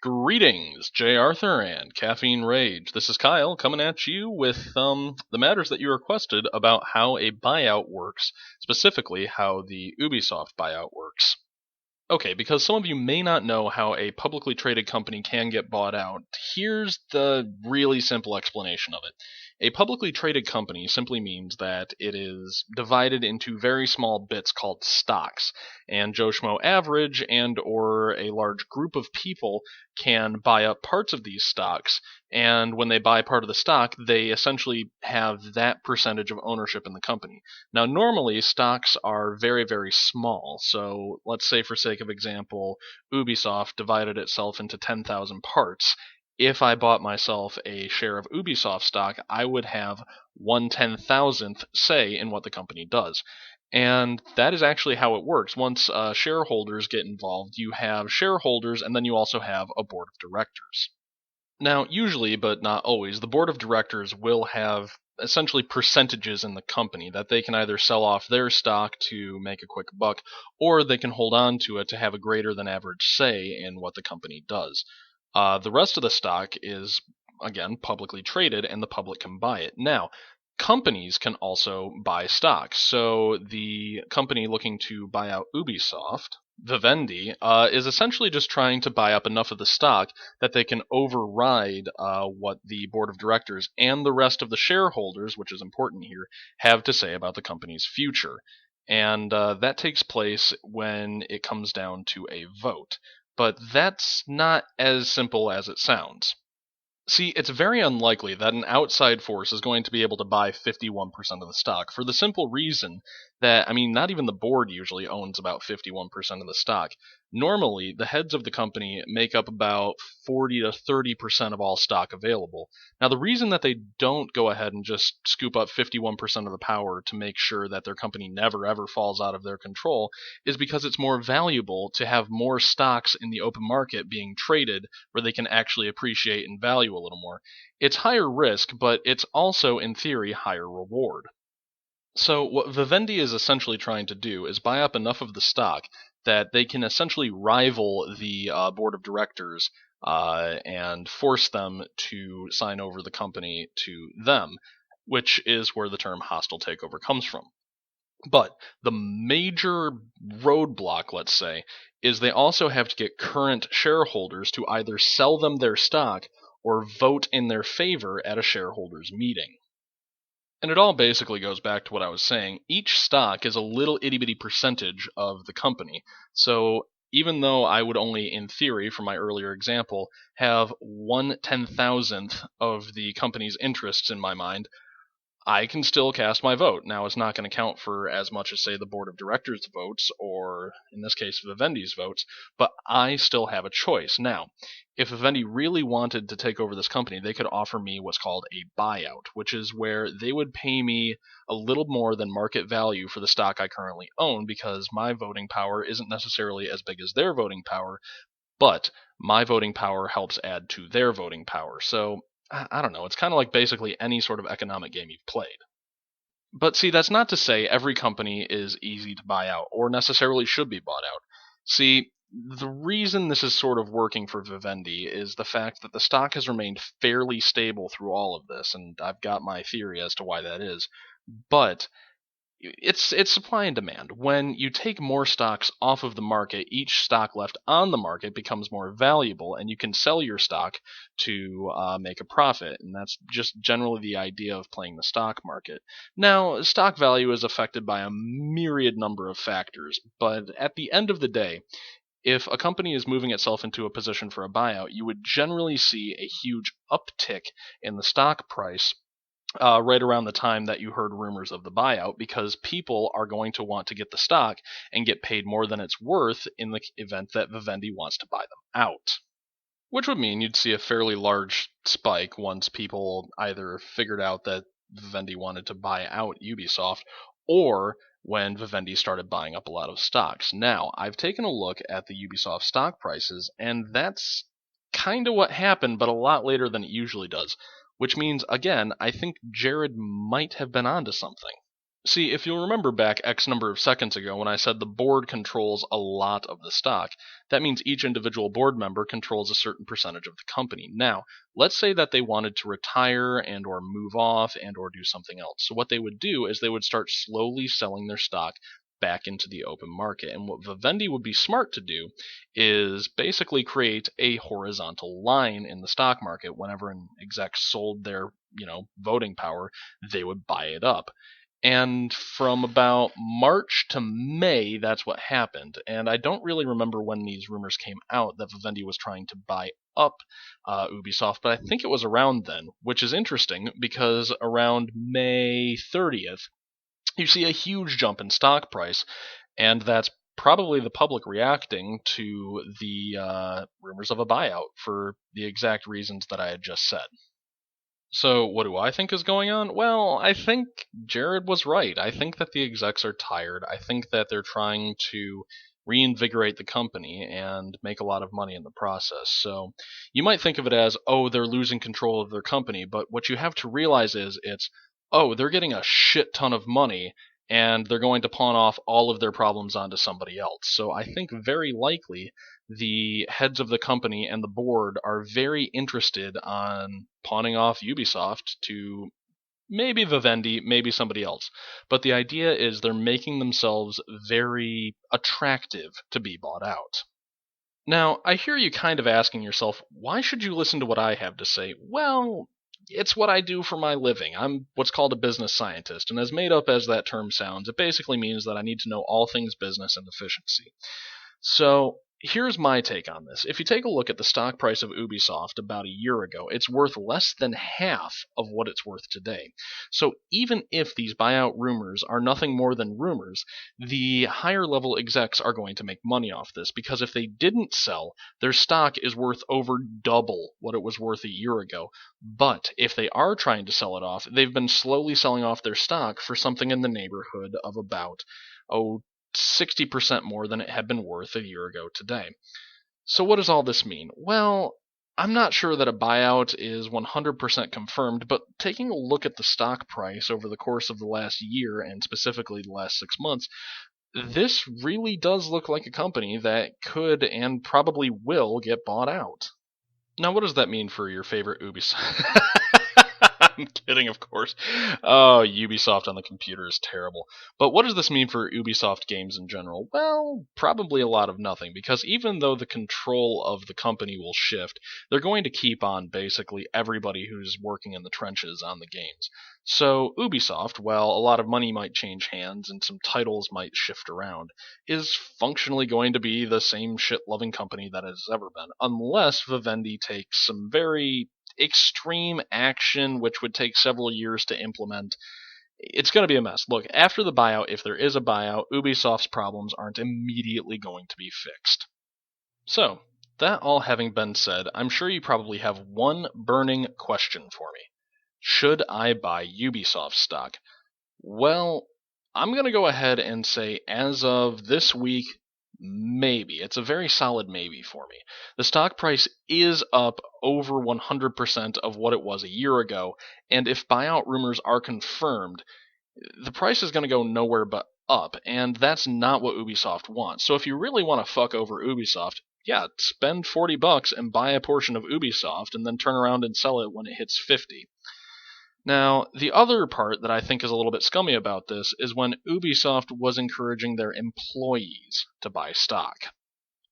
Greetings, J. Arthur and Caffeine Rage. This is Kyle coming at you with the matters that you requested about how a buyout works, specifically how the Ubisoft buyout works. Okay, because some of you may not know how a publicly traded company can get bought out, here's the really simple explanation of it. A publicly traded company simply means that it is divided into very small bits called stocks, and Joe Schmo average and or a large group of people can buy up parts of these stocks, and when they buy part of the stock, they essentially have that percentage of ownership in the company. Now, normally stocks are very, very small. So let's say, for sake of example, Ubisoft divided itself into 10,000 parts. If I bought myself a share of Ubisoft stock, I would have 1/10,000th say in what the company does. And that is actually how it works. Once shareholders get involved, you have shareholders and then you also have a board of directors. Now, usually, but not always, the board of directors will have essentially percentages in the company that they can either sell off their stock to make a quick buck, or they can hold on to it to have a greater than average say in what the company does. The rest of the stock is, again, publicly traded, and the public can buy it. Now, companies can also buy stock. So the company looking to buy out Ubisoft, Vivendi, is essentially just trying to buy up enough of the stock that they can override what the board of directors and the rest of the shareholders, which is important here, have to say about the company's future. And that takes place when it comes down to a vote. But that's not as simple as it sounds. See, it's very unlikely that an outside force is going to be able to buy 51% of the stock for the simple reason that, I mean, not even the board usually owns about 51% of the stock. Normally, the heads of the company make up about 40 to 30% of all stock available. Now, the reason that they don't go ahead and just scoop up 51% of the power to make sure that their company never ever falls out of their control is because it's more valuable to have more stocks in the open market being traded where they can actually appreciate in value a little more. It's higher risk, but it's also, in theory, higher reward. So, what Vivendi is essentially trying to do is buy up enough of the stock that they can essentially rival the board of directors and force them to sign over the company to them, which is where the term hostile takeover comes from. But the major roadblock, let's say, is they also have to get current shareholders to either sell them their stock or vote in their favor at a shareholders meeting. And it all basically goes back to what I was saying. Each stock is a little itty bitty percentage of the company. So even though I would only, in theory, from my earlier example, have 1/10,000th of the company's interests in my mind, I can still cast my vote. Now, it's not going to count for as much as, say, the board of directors' votes, or in this case, Vivendi's votes, but I still have a choice. Now, if Vivendi really wanted to take over this company, they could offer me what's called a buyout, which is where they would pay me a little more than market value for the stock I currently own, because my voting power isn't necessarily as big as their voting power, but my voting power helps add to their voting power. So I don't know. It's kind of like basically any sort of economic game you've played. But see, that's not to say every company is easy to buy out or necessarily should be bought out. See, the reason this is sort of working for Vivendi is the fact that the stock has remained fairly stable through all of this, and I've got my theory as to why that is. But it's supply and demand. When you take more stocks off of the market, each stock left on the market becomes more valuable, and you can sell your stock to make a profit. And that's just generally the idea of playing the stock market. Now, stock value is affected by a myriad number of factors, but at the end of the day, if a company is moving itself into a position for a buyout, you would generally see a huge uptick in the stock price right around the time that you heard rumors of the buyout, because people are going to want to get the stock and get paid more than it's worth in the event that Vivendi wants to buy them out. Which would mean you'd see a fairly large spike once people either figured out that Vivendi wanted to buy out Ubisoft, or when Vivendi started buying up a lot of stocks. Now, I've taken a look at the Ubisoft stock prices, and that's kind of what happened, but a lot later than it usually does. Which means, again, I think Jared might have been onto something. See, if you'll remember back X number of seconds ago when I said the board controls a lot of the stock, that means each individual board member controls a certain percentage of the company. Now, let's say that they wanted to retire and or move off and or do something else. So what they would do is they would start slowly selling their stock back into the open market. And what Vivendi would be smart to do is basically create a horizontal line in the stock market. Whenever an exec sold their, voting power, they would buy it up. And from about March to May, that's what happened. And I don't really remember when these rumors came out that Vivendi was trying to buy up Ubisoft, but I think it was around then, which is interesting because around May 30th, you see a huge jump in stock price, and that's probably the public reacting to the rumors of a buyout for the exact reasons that I had just said. So, what do I think is going on? Well, I think Jared was right. I think that the execs are tired. I think that they're trying to reinvigorate the company and make a lot of money in the process. So, you might think of it as, oh, they're losing control of their company, but what you have to realize is oh, they're getting a shit ton of money and they're going to pawn off all of their problems onto somebody else. So, I think very likely the heads of the company and the board are very interested on pawning off Ubisoft to maybe Vivendi, maybe somebody else. But the idea is they're making themselves very attractive to be bought out. Now, I hear you kind of asking yourself, why should you listen to what I have to say? Well, it's what I do for my living. I'm what's called a business scientist, and as made up as that term sounds, it basically means that I need to know all things business and efficiency. So here's my take on this. If you take a look at the stock price of Ubisoft about a year ago, it's worth less than half of what it's worth today. So even if these buyout rumors are nothing more than rumors, the higher level execs are going to make money off this because if they didn't sell, their stock is worth over double what it was worth a year ago. But if they are trying to sell it off, they've been slowly selling off their stock for something in the neighborhood of about, 60% more than it had been worth a year ago today. So, what does all this mean? Well, I'm not sure that a buyout is 100% confirmed, but taking a look at the stock price over the course of the last year, and specifically the last 6 months, this really does look like a company that could and probably will get bought out. Now, what does that mean for your favorite Ubisoft? I'm kidding, of course. Oh, Ubisoft on the computer is terrible. But what does this mean for Ubisoft games in general? Well, probably a lot of nothing, because even though the control of the company will shift, they're going to keep on basically everybody who's working in the trenches on the games. So, Ubisoft, while a lot of money might change hands and some titles might shift around, is functionally going to be the same shit-loving company that it has ever been, unless Vivendi takes some very extreme action, which would take several years to implement. It's going to be a mess. Look, after the buyout, if there is a buyout, Ubisoft's problems aren't immediately going to be fixed. So, that all having been said, I'm sure you probably have one burning question for me. Should I buy Ubisoft stock? Well, I'm going to go ahead and say, as of this week, maybe. It's a very solid maybe for me. The stock price is up over 100% of what it was a year ago, and if buyout rumors are confirmed, the price is going to go nowhere but up, and that's not what Ubisoft wants. So if you really want to fuck over Ubisoft, yeah, spend $40 and buy a portion of Ubisoft and then turn around and sell it when it hits 50. Now, the other part that I think is a little bit scummy about this is when Ubisoft was encouraging their employees to buy stock.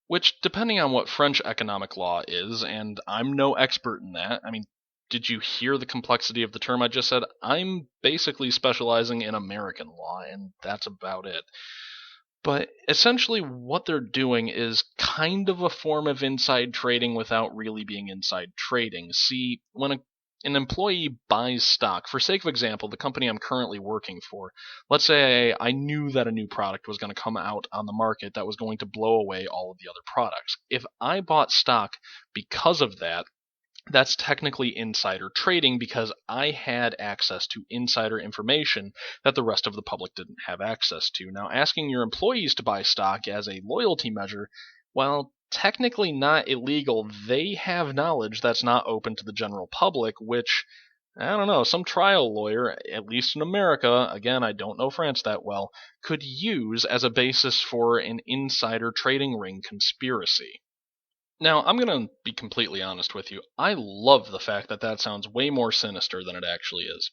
Which, depending on what French economic law is, and I'm no expert in that, I mean, did you hear the complexity of the term I just said? I'm basically specializing in American law, and that's about it. But essentially, what they're doing is kind of a form of inside trading without really being inside trading. See, when an employee buys stock, for sake of example, the company I'm currently working for, let's say I knew that a new product was going to come out on the market that was going to blow away all of the other products. If I bought stock because of that, that's technically insider trading because I had access to insider information that the rest of the public didn't have access to. Now, asking your employees to buy stock as a loyalty measure, while technically not illegal, they have knowledge that's not open to the general public, which I don't know, some trial lawyer, at least in America, again, I don't know France that well, could use as a basis for an insider trading ring conspiracy. Now, I'm going to be completely honest with you. I love the fact that that sounds way more sinister than it actually is.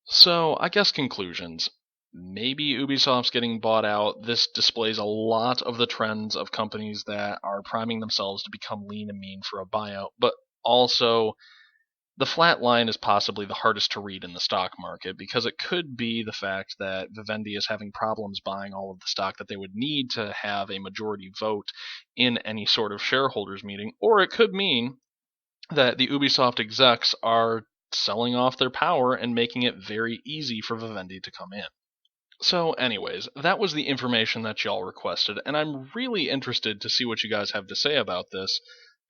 So, I guess conclusions. Maybe Ubisoft's getting bought out. This displays a lot of the trends of companies that are priming themselves to become lean and mean for a buyout, but also the flat line is possibly the hardest to read in the stock market because it could be the fact that Vivendi is having problems buying all of the stock that they would need to have a majority vote in any sort of shareholders meeting, or it could mean that the Ubisoft execs are selling off their power and making it very easy for Vivendi to come in. So, anyways, that was the information that y'all requested, and I'm really interested to see what you guys have to say about this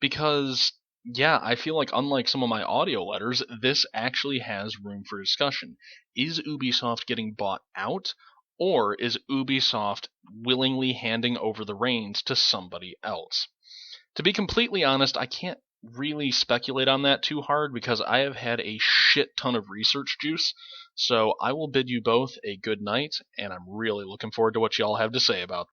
because, yeah, I feel like unlike some of my audio letters, this actually has room for discussion. Is Ubisoft getting bought out, or is Ubisoft willingly handing over the reins to somebody else? To be completely honest, I can't really speculate on that too hard because I have had a shit ton of research juice. So I will bid you both a good night, and I'm really looking forward to what y'all have to say about